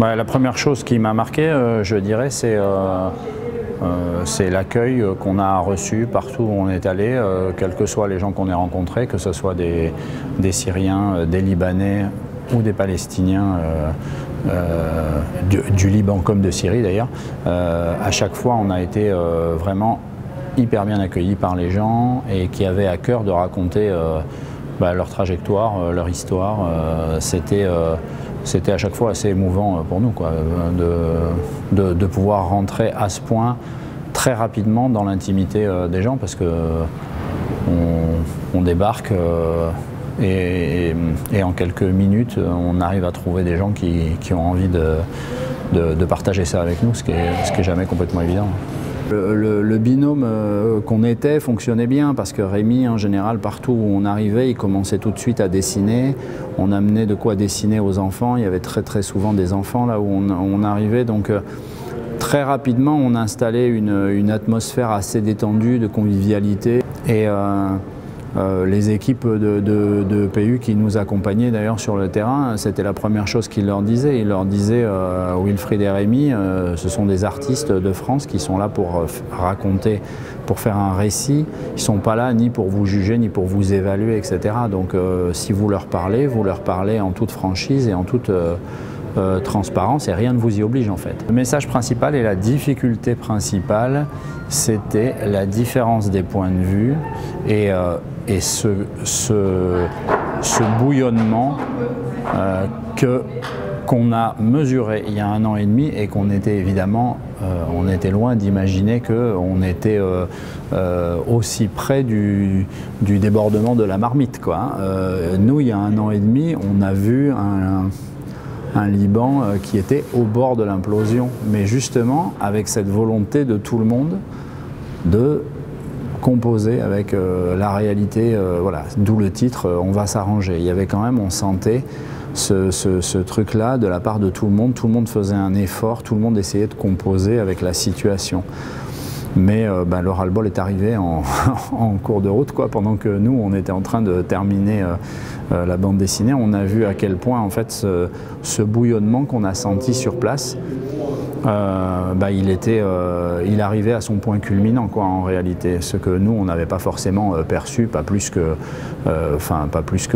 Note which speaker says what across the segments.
Speaker 1: La première chose qui m'a marqué, je dirais, c'est l'accueil qu'on a reçu partout où on est allé, quels que soient les gens qu'on ait rencontrés, que ce soit des Syriens, des Libanais ou des Palestiniens du Liban comme de Syrie d'ailleurs. À chaque fois, on a été vraiment hyper bien accueillis par les gens et qui avaient à cœur de raconter leur trajectoire, leur histoire. C'était à chaque fois assez émouvant pour nous, quoi, de pouvoir rentrer à ce point très rapidement dans l'intimité des gens, parce que on débarque et en quelques minutes on arrive à trouver des gens qui ont envie de partager ça avec nous, ce qui est jamais complètement évident. Le binôme qu'on était fonctionnait bien parce que Rémi, en général, partout où on arrivait, il commençait tout de suite à dessiner. On amenait de quoi dessiner aux enfants. Il y avait très souvent des enfants là où on arrivait. Donc très rapidement, on installait une atmosphère assez détendue de convivialité. Et les équipes de PU qui nous accompagnaient d'ailleurs sur le terrain, c'était la première chose qu'ils leur disaient. Ils leur disaient, Wilfried et Rémi, ce sont des artistes de France qui sont là pour raconter, pour faire un récit. Ils ne sont pas là ni pour vous juger, ni pour vous évaluer, etc. Donc si vous leur parlez en toute franchise et en toute transparence, et rien ne vous y oblige en fait. Le message principal et la difficulté principale, c'était la différence des points de vue et ce bouillonnement qu'on a mesuré il y a 1 an et demi et qu'on était évidemment, on était loin d'imaginer qu'on était aussi près du débordement de la marmite, quoi. Nous, il y a 1 an et demi, on a vu un Liban qui était au bord de l'implosion, mais justement avec cette volonté de tout le monde de composer avec la réalité, voilà, d'où le titre « On va s'arranger ». Il y avait quand même, on sentait ce truc-là de la part de tout le monde faisait un effort, tout le monde essayait de composer avec la situation. Mais le ras-le-bol est arrivé en cours de route, quoi. Pendant que nous, on était en train de terminer la bande dessinée, on a vu à quel point en fait ce bouillonnement qu'on a senti sur place, il arrivait à son point culminant, quoi, en réalité. Ce que nous, on n'avait pas forcément perçu, pas plus que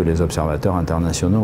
Speaker 1: les observateurs internationaux.